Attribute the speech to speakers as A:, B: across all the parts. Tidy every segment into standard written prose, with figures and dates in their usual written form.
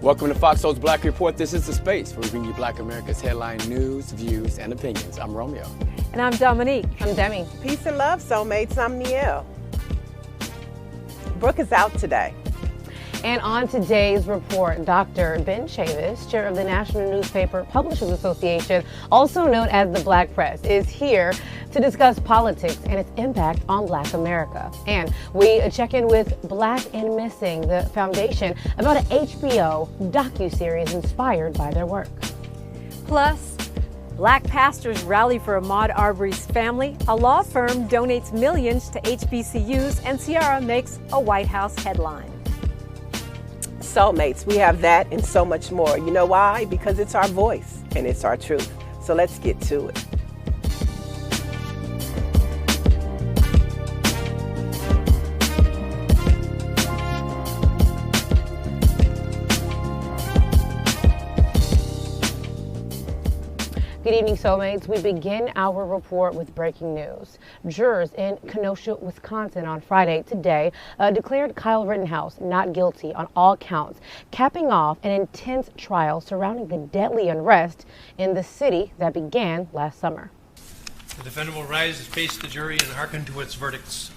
A: Welcome to FOXSOUL's Black Report. This is the space where we bring you Black America's headline news, views, and opinions. I'm Romeo.
B: And I'm Dominique.
C: I'm Demi.
D: Peace and love, soulmates. I'm Nielle. Book is out today.
C: And on today's report, Dr. Ben Chavis, chair of the National Newspaper Publishers Association, also known as the Black Press, is here to discuss politics and its impact on Black America. And we check in with Black and Missing, the foundation, about an HBO docuseries inspired by their work.
B: Plus, Black pastors rally for Ahmaud Arbery's family, a law firm donates millions to HBCUs, and Ciara makes a White House headline.
D: Soulmates, we have that and so much more. You know why? Because it's our voice and it's our truth. So let's get to it.
C: Good evening, soulmates. We begin our report with breaking news. Jurors in Kenosha, Wisconsin on Friday today declared Kyle Rittenhouse not guilty on all counts, capping off an intense trial surrounding the deadly unrest in the city that began last summer.
E: The defendant will rise and face the jury and hearken to its verdicts.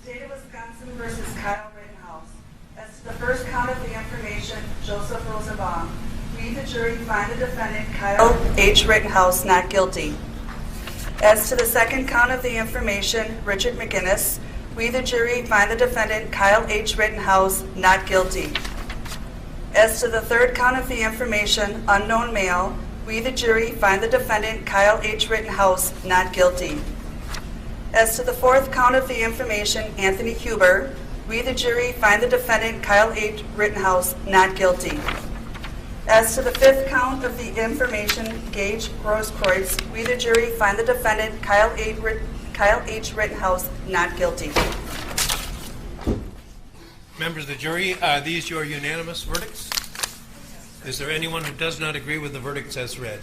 F: State of Wisconsin versus Kyle Rittenhouse. As to the first count of the information, Joseph Rosenbaum. We, the jury, find the defendant, Kyle H. Rittenhouse, not guilty. As to the second count of the information, Richard McGinnis, we, the jury, find the defendant, Kyle H. Rittenhouse, not guilty. As to the third count of the information, unknown male, we, the jury, find the defendant, Kyle H. Rittenhouse, not guilty. As to the fourth count of the information, Anthony Huber, we, the jury, find the defendant, Kyle H. Rittenhouse, not guilty. As to the fifth count of the information, Gage Grosskreutz, we, the jury, find the defendant, Kyle H. Rittenhouse, not guilty.
E: Members of the jury, are these your unanimous verdicts? Is there anyone who does not agree with the verdicts as read?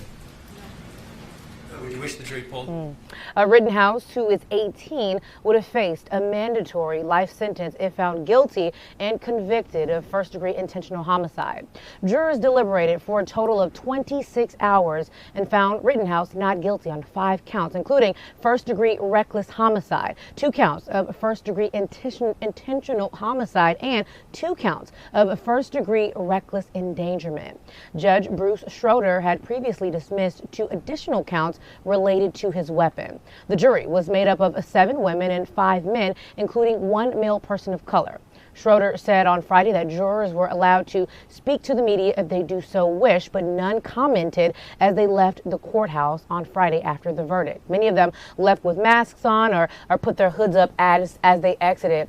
E: Would you wish the jury polled?
C: Rittenhouse, who is 18, would have faced a mandatory life sentence if found guilty and convicted of first-degree intentional homicide. Jurors deliberated for a total of 26 hours and found Rittenhouse not guilty on 5 counts, including first-degree reckless homicide, 2 counts of first-degree intentional homicide, and 2 counts of first-degree reckless endangerment. Judge Bruce Schroeder had previously dismissed 2 additional counts related to his weapon. The jury was made up of 7 women and 5 men, including 1 male person of color. Schroeder said on Friday that jurors were allowed to speak to the media if they do so wish, but none commented as they left the courthouse on Friday after the verdict. Many of them left with masks on or put their hoods up as they exited.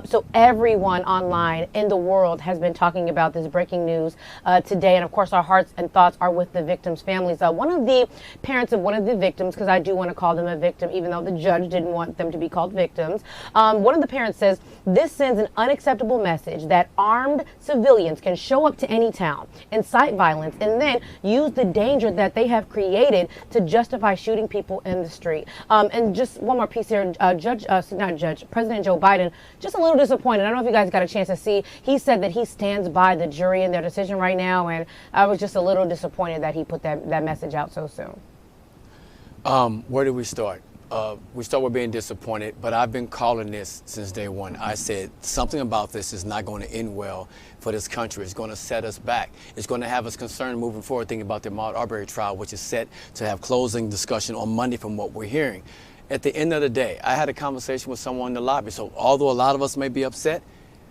C: So everyone online in the world has been talking about this breaking news today. And of course, our hearts and thoughts are with the victims' families. One of the parents of one of the victims, because I do want to call them a victim, even though the judge didn't want them to be called victims. One of the parents says this sends an unacceptable message that armed civilians can show up to any town, incite violence, and then use the danger that they have created to justify shooting people in the street. And just one more piece here, President Joe Biden, just a little disappointed. I don't know if you guys got a chance to see. He said that he stands by the jury in their decision right now, and I was just a little disappointed that he put that message out so soon.
A: Where do we start? We start with being disappointed, but I've been calling this since day one. I said something about this is not going to end well for this country. It's going to set us back. It's going to have us concerned moving forward, thinking about the Ahmaud Arbery trial, which is set to have closing discussion on Monday from what we're hearing. At the end of the day, I had a conversation with someone in the lobby. So although a lot of us may be upset,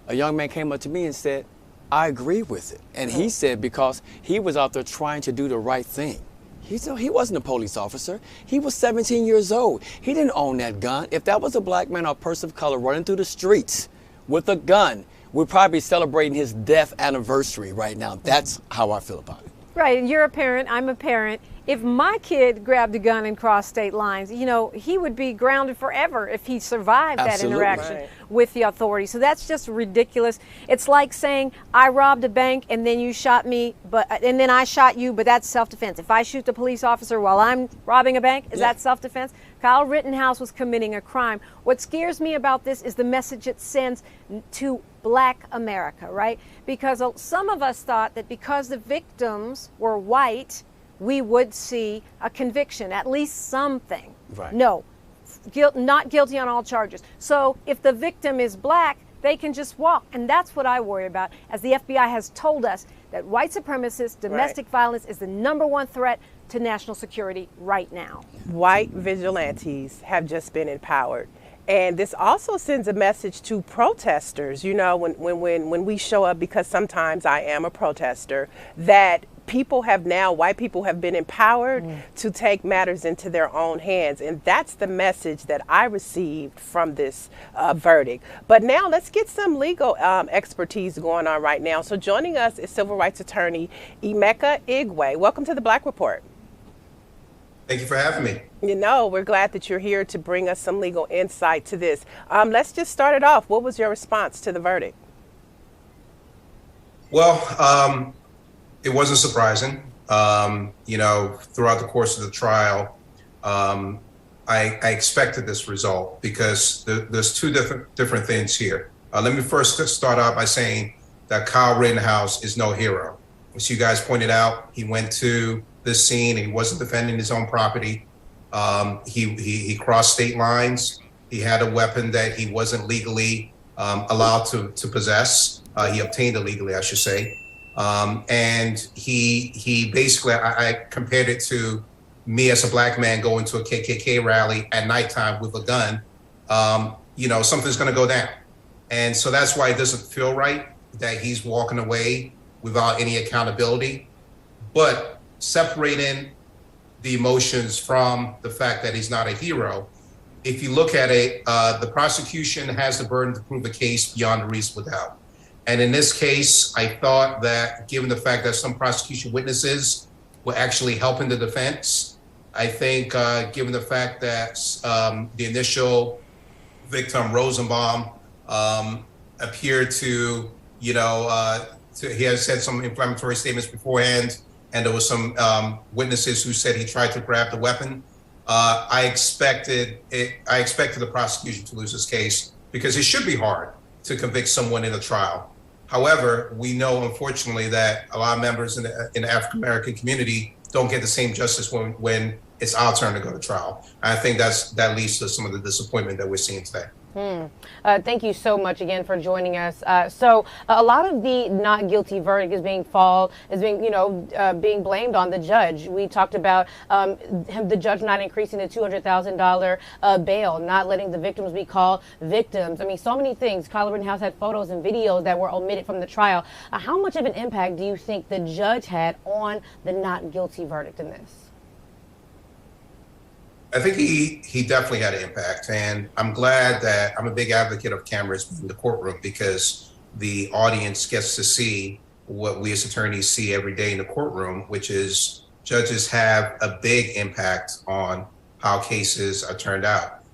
A: a young man came up to me and said, I agree with it. And he said because he was out there trying to do the right thing. He wasn't a police officer. He was 17 years old. He didn't own that gun. If that was a black man or a person of color running through the streets with a gun, we'd probably be celebrating his death anniversary right now. That's how I feel about it.
B: Right, and you're a parent, I'm a parent. If my kid grabbed a gun and crossed state lines, you know, he would be grounded forever if he survived that interaction with the authorities. So that's just ridiculous. It's like saying I robbed a bank and then you shot me, and then I shot you, but that's self-defense. If I shoot the police officer while I'm robbing a bank, is that self-defense? Kyle Rittenhouse was committing a crime. What scares me about this is the message it sends to Black America, right? Because some of us thought that because the victims were white, we would see a conviction, at least something.
A: Right.
B: No, not guilty on all charges. So if the victim is Black, they can just walk. And that's what I worry about, as the FBI has told us that white supremacists, domestic violence is the #1 threat to national security right now.
D: White vigilantes have just been empowered. And this also sends a message to protesters, you know, when we show up, because sometimes I am a protester, that white people have been empowered to take matters into their own hands. And that's the message that I received from this verdict. But now let's get some legal expertise going on right now. So joining us is civil rights attorney Emeka Igwe. Welcome to the Black Report.
G: Thank you for having me.
D: You know, we're glad that you're here to bring us some legal insight to this. Let's just start it off. What was your response to the verdict?
G: Well, it wasn't surprising. You know, throughout the course of the trial, I expected this result because there's two different things here. Let me first start out by saying that Kyle Rittenhouse is no hero. As you guys pointed out, he went to this scene and he wasn't defending his own property. He crossed state lines. He had a weapon that he wasn't legally allowed to possess. He obtained illegally, I should say. And he basically, I compared it to me as a Black man going to a KKK rally at nighttime with a gun. You know, something's going to go down. And so that's why it doesn't feel right that he's walking away without any accountability. But separating the emotions from the fact that he's not a hero, if you look at it, the prosecution has the burden to prove a case beyond a reasonable doubt. And in this case, I thought that given the fact that some prosecution witnesses were actually helping the defense, I think given the fact that the initial victim, Rosenbaum, appeared to, you know, he has said some inflammatory statements beforehand, and there was some witnesses who said he tried to grab the weapon. I expected the prosecution to lose this case because it should be hard to convict someone in a trial. However, we know, unfortunately, that a lot of members in the African-American community don't get the same justice when it's our turn to go to trial. And I think that leads to some of the disappointment that we're seeing today.
C: Thank you so much again for joining us. So a lot of the not guilty verdict is being being blamed on the judge. We talked about the judge not increasing the $200,000 bail, not letting the victims be called victims. I mean, so many things. Kyle Rittenhouse had photos and videos that were omitted from the trial. How much of an impact do you think the judge had on the not guilty verdict in this?
G: I think he definitely had an impact, and I'm glad that I'm a big advocate of cameras in the courtroom because the audience gets to see what we as attorneys see every day in the courtroom, which is judges have a big impact on how cases are turned out.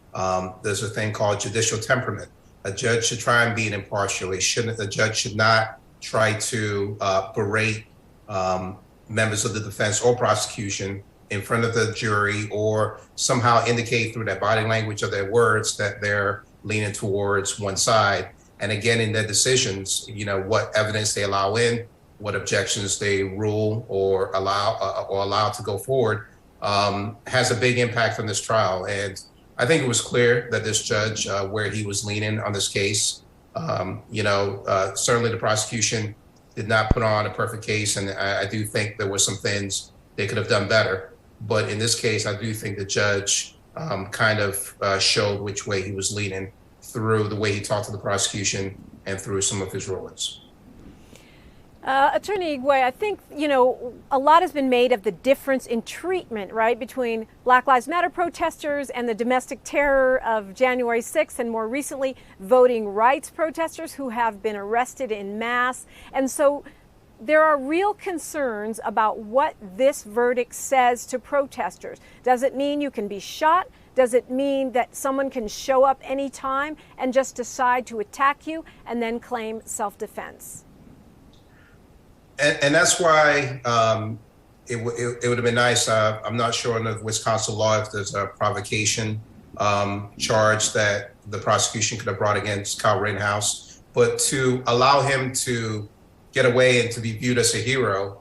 G: There's a thing called judicial temperament. A judge should try and be impartial. The judge should not try to berate members of the defense or prosecution in front of the jury, or somehow indicate through their body language or their words that they're leaning towards one side. And again, in their decisions, you know, what evidence they allow in, what objections they rule or allow to go forward, has a big impact on this trial. And I think it was clear that this judge, where he was leaning on this case, certainly the prosecution did not put on a perfect case. And I do think there were some things they could have done better. But in this case, I do think the judge showed which way he was leaning through the way he talked to the prosecution and through some of his rulings.
B: Attorney Igwe, I think, you know, a lot has been made of the difference in treatment, right, between Black Lives Matter protesters and the domestic terror of January 6th, and more recently, voting rights protesters who have been arrested en masse. And so there are real concerns about what this verdict says to protesters. Does it mean you can be shot? Does it mean that someone can show up anytime and just decide to attack you and then claim self-defense?
G: And that's why it would have been nice. I'm not sure under Wisconsin law if there's a provocation charge that the prosecution could have brought against Kyle Rittenhouse, but to allow him to get away and to be viewed as a hero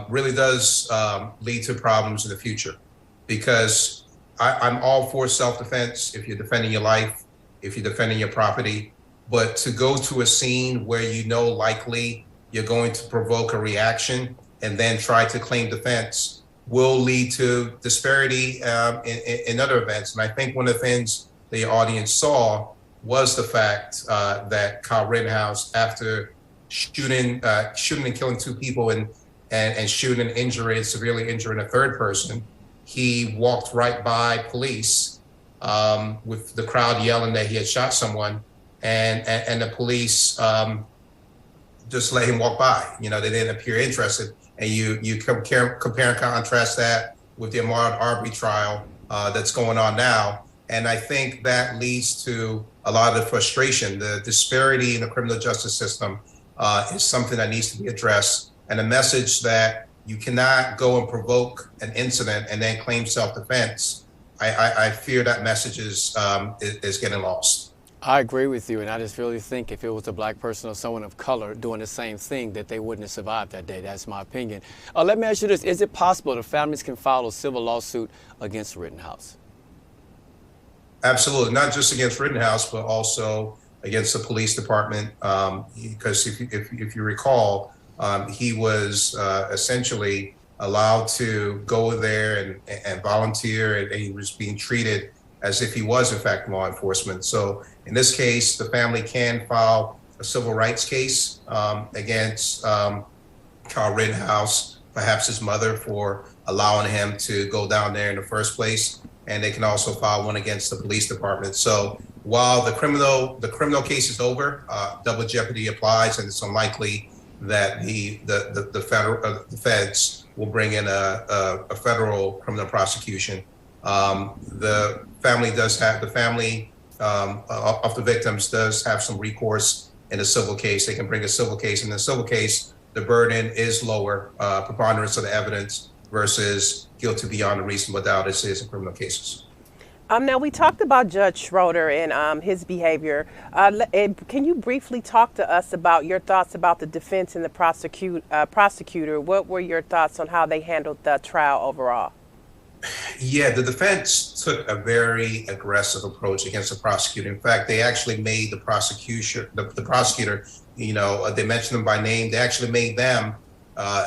G: really does lead to problems in the future. Because I'm all for self-defense if you're defending your life, if you're defending your property, but to go to a scene where you know likely you're going to provoke a reaction and then try to claim defense will lead to disparity in other events. And I think one of the things the audience saw was the fact that Kyle Rittenhouse, after shooting and killing two people and shooting and injuring and severely injuring a third person, he walked right by police with the crowd yelling that he had shot someone, and the police just let him walk by. You know, they didn't appear interested. And you compare and contrast that with the Ahmaud Arbery trial that's going on now. And I think that leads to a lot of the frustration. The disparity in the criminal justice system is something that needs to be addressed. And a message that you cannot go and provoke an incident and then claim self-defense. I fear that message is getting lost.
A: I agree with you, and I just really think if it was a black person or someone of color doing the same thing, that they wouldn't have survived that day. That's my opinion. Let me ask you this. Is it possible the families can file a civil lawsuit against Rittenhouse?
G: Absolutely. Not just against Rittenhouse, but also against the police department. Because if you recall, he was essentially allowed to go there and volunteer, and he was being treated as if he was in fact law enforcement. So in this case, the family can file a civil rights case against Kyle Rittenhouse, perhaps his mother, for allowing him to go down there in the first place. And they can also file one against the police department. So while the criminal case is over, double jeopardy applies, and it's unlikely that the feds will bring in a federal criminal prosecution. The family of the victims does have some recourse in a civil case. They can bring a civil case. In the civil case, the burden is lower, preponderance of the evidence versus guilty beyond a reasonable doubt as is in criminal cases.
D: Now, we talked about Judge Schroeder and his behavior. Can you briefly talk to us about your thoughts about the defense and the prosecutor? What were your thoughts on how they handled the trial overall?
G: Yeah, the defense took a very aggressive approach against the prosecutor. In fact, they actually made the prosecutor, you know, they mentioned them by name. They actually made them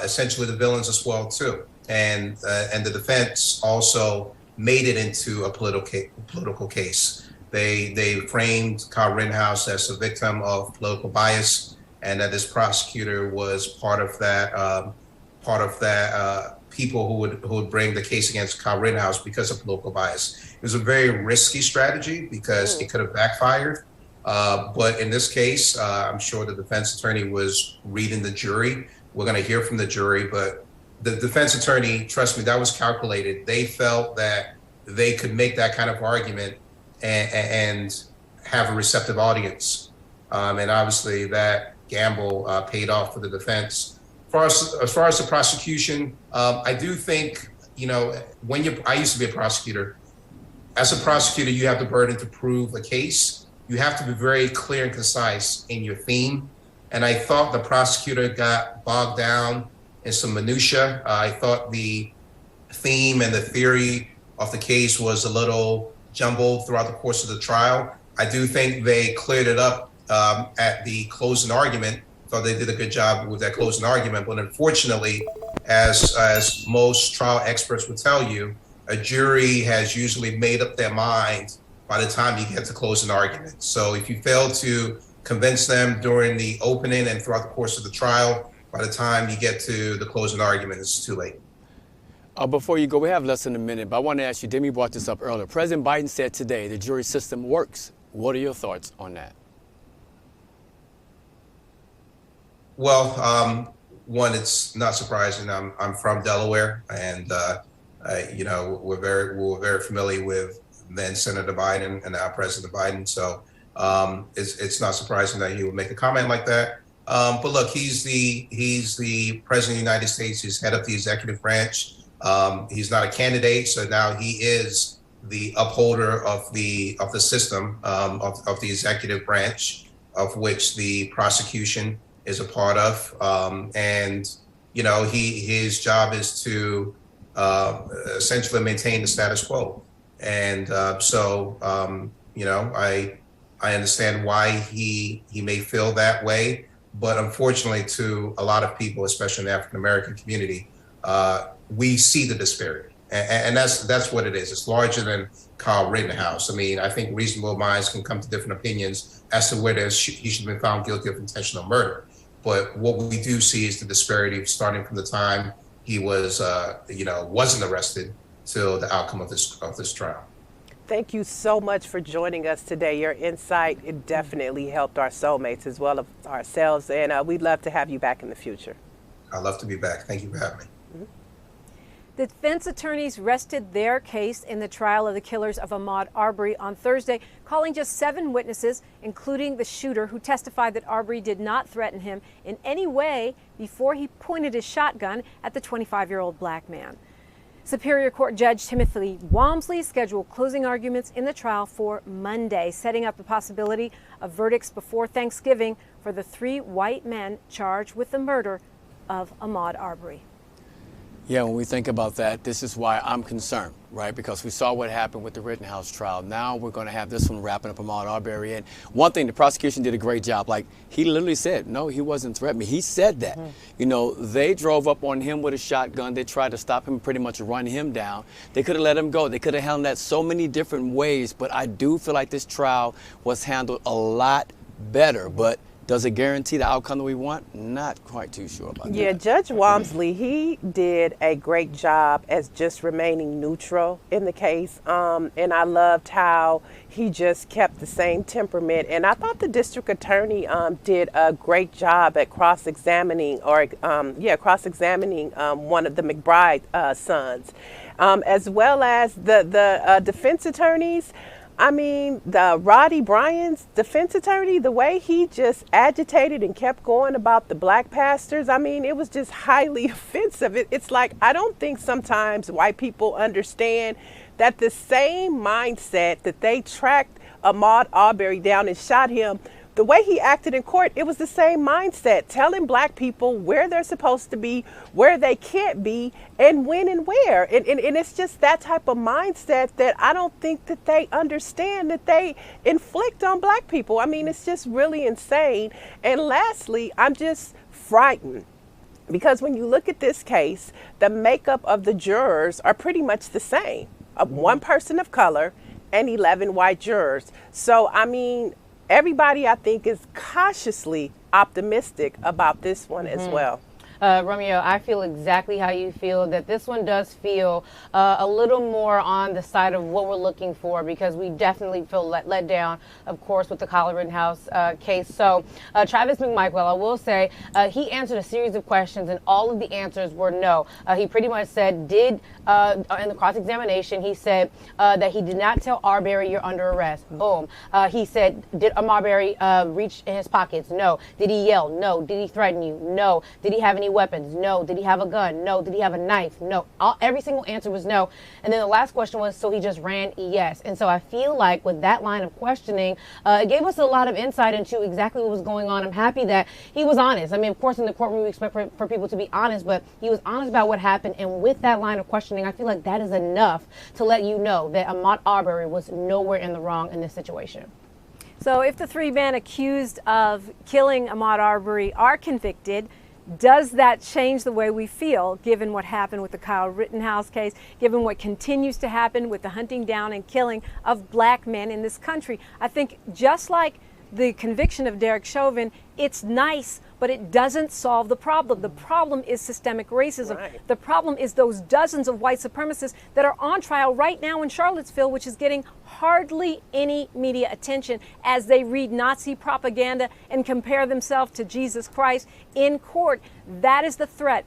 G: essentially the villains as well too. And the defense also made it into a political case. They framed Kyle Rittenhouse as a victim of political bias, and that this prosecutor was part of that people who would bring the case against Kyle Rittenhouse because of political bias. It was a very risky strategy because it could have backfired. But in this case, I'm sure the defense attorney was reading the jury. We're going to hear from the jury, but the defense attorney, trust me, that was calculated. They felt that they could make that kind of argument and have a receptive audience. And obviously that gamble paid off for the defense. As far as the prosecution, I do think, you know, I used to be a prosecutor. As a prosecutor, you have the burden to prove a case. You have to be very clear and concise in your theme. And I thought the prosecutor got bogged down in some minutia. I thought the theme and the theory of the case was a little jumbled throughout the course of the trial. I do think they cleared it up at the closing argument. Thought they did a good job with that closing argument, but unfortunately, as most trial experts would tell you, a jury has usually made up their mind by the time you get to closing argument. So if you fail to convince them during the opening and throughout the course of the trial, by the time you get to the closing argument, it's too late.
A: Before you go, we have less than a minute, but I want to ask you, Demi brought this up earlier. President Biden said today the jury system works. What are your thoughts on that?
G: Well, one, it's not surprising. I'm from Delaware, and you know, we're very familiar with then Senator Biden and now President Biden. So it's not surprising that he would make a comment like that. But look, he's the president of the United States. He's head of the executive branch. He's not a candidate, so now he is the upholder of the system of the executive branch, of which the prosecution is a part of. And you know, his job is to essentially maintain the status quo. And you know, I understand why he may feel that way, but unfortunately, to a lot of people, especially in the African American community, we see the disparity, and that's what it is. It's larger than Kyle Rittenhouse. I mean, I think reasonable minds can come to different opinions as to whether he should have been found guilty of intentional murder. But what we do see is the disparity starting from the time he was, wasn't arrested till the outcome of this trial.
D: Thank you so much for joining us today. Your insight, it definitely helped our soulmates as well as ourselves, and we'd love to have you back in the future.
G: I'd love to be back. Thank you for having me.
B: The defense attorneys rested their case in the trial of the killers of Ahmaud Arbery on Thursday, calling just 7 witnesses, including the shooter, who testified that Arbery did not threaten him in any way before he pointed his shotgun at the 25-year-old black man. Superior Court Judge Timothy Walmsley scheduled closing arguments in the trial for Monday, setting up the possibility of verdicts before Thanksgiving for the 3 white men charged with the murder of Ahmaud Arbery.
A: Yeah, when we think about that, this is why I'm concerned, right? Because we saw what happened with the Rittenhouse trial. Now we're going to have this one wrapping up Ahmaud Arbery. And one thing, the prosecution did a great job. Like, he literally said, no, he wasn't threatening me. He said that. You know, they drove up on him with a shotgun. They tried to stop him, pretty much run him down. They could have let him go. They could have handled that so many different ways. But I do feel like this trial was handled a lot better. But does it guarantee the outcome that we want? Not quite too sure about that.
D: Yeah, Judge Walmsley, he did a great job as just remaining neutral in the case. And I loved how he just kept the same temperament. And I thought the district attorney did a great job at cross-examining one of the McBride sons, as well as the defense attorneys. I mean, the Roddy Bryan's defense attorney, the way he just agitated and kept going about the black pastors, I mean, it was just highly offensive. It's like, I don't think sometimes white people understand that the same mindset that they tracked Ahmaud Arbery down and shot him, the way he acted in court, it was the same mindset, telling black people where they're supposed to be, where they can't be, and when and where. And it's just that type of mindset that I don't think that they understand that they inflict on black people. I mean, it's just really insane. And lastly, I'm just frightened, because when you look at this case, the makeup of the jurors are pretty much the same. One person of color and 11 white jurors. So, I mean, everybody, I think, is cautiously optimistic about this one as well.
C: Romeo, I feel exactly how you feel, that this one does feel a little more on the side of what we're looking for, because we definitely feel let down, of course, with the Kyle Rittenhouse case. So Travis McMichael, I will say, he answered a series of questions, and all of the answers were no. He pretty much said, in the cross-examination, he said that he did not tell Arbery, you're under arrest. Boom. He said, did Arbery reach in his pockets? No. Did he yell? No. Did he threaten you? No. Did he have any weapons? No. Did he have a gun? No. Did he have a knife? No. Every single answer was no. And then the last question was, so he just ran? Yes. And so I feel like with that line of questioning, it gave us a lot of insight into exactly what was going on. I'm happy that he was honest. I mean, of course, in the courtroom, we expect for people to be honest, but he was honest about what happened. And with that line of questioning, I feel like that is enough to let you know that Ahmaud Arbery was nowhere in the wrong in this situation.
B: So if the 3 men accused of killing Ahmaud Arbery are convicted, does that change the way we feel, given what happened with the Kyle Rittenhouse case, given what continues to happen with the hunting down and killing of black men in this country? I think just like the conviction of Derek Chauvin, it's nice, but it doesn't solve the problem. The problem is systemic racism. Right. The problem is those dozens of white supremacists that are on trial right now in Charlottesville, which is getting hardly any media attention as they read Nazi propaganda and compare themselves to Jesus Christ in court. That is the threat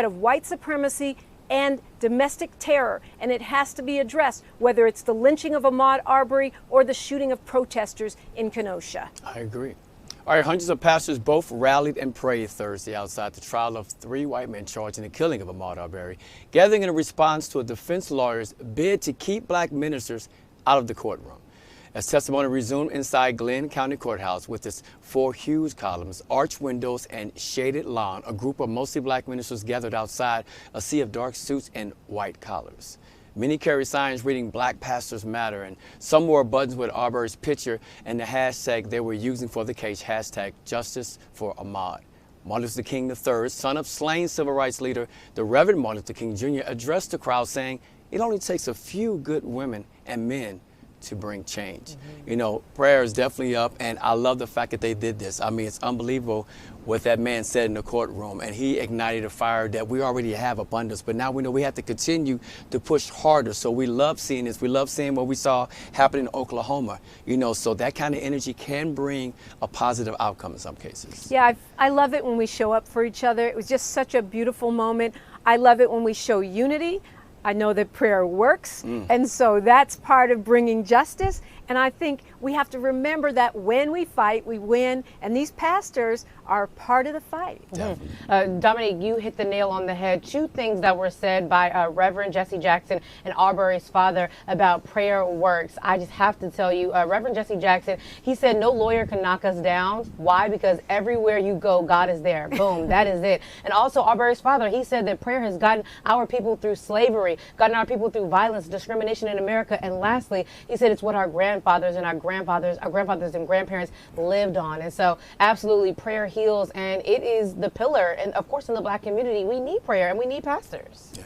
B: of white supremacy and domestic terror, and it has to be addressed, whether it's the lynching of Ahmaud Arbery or the shooting of protesters in Kenosha.
A: I agree. All right, hundreds of pastors both rallied and prayed Thursday outside the trial of 3 white men charged in the killing of Ahmaud Arbery, gathering in a response to a defense lawyer's bid to keep black ministers out of the courtroom. As testimony resumed inside Glenn County Courthouse with its 4 huge columns, arched windows, and shaded lawn, a group of mostly black ministers gathered outside a sea of dark suits and white collars. Many carried signs reading Black Pastors Matter, and some wore buttons with Arbery's picture and the hashtag they were using for the case, hashtag Justice for Ahmaud. Martin Luther King III, son of slain civil rights leader, the Reverend Martin Luther King Jr., addressed the crowd saying, "It only takes a few good women and men to bring change." You know, prayer is definitely up, and I love the fact that they did this. I mean, it's unbelievable what that man said in the courtroom, and he ignited a fire that we already have abundance, but now we know we have to continue to push harder. So we love seeing this. We love seeing what we saw happen in Oklahoma, you know, so that kind of energy can bring a positive outcome in some cases.
B: Yeah, I love it when we show up for each other. It was just such a beautiful moment. I love it when we show unity. I know that prayer works, and so that's part of bringing justice. And I think we have to remember that when we fight, we win, and these pastors are part of the fight.
C: Dominique, you hit the nail on the head. 2 things that were said by Reverend Jesse Jackson and Arbery's father about prayer works. I just have to tell you, Reverend Jesse Jackson, he said no lawyer can knock us down. Why? Because everywhere you go, God is there. Boom, that is it. And also Arbery's father, he said that prayer has gotten our people through slavery, gotten our people through violence, discrimination in America. And lastly, he said it's what our grandfathers and our grandfathers and grandparents lived on. And so absolutely prayer heals, and it is the pillar. And of course, in the black community, we need prayer and we need pastors.
A: Yeah.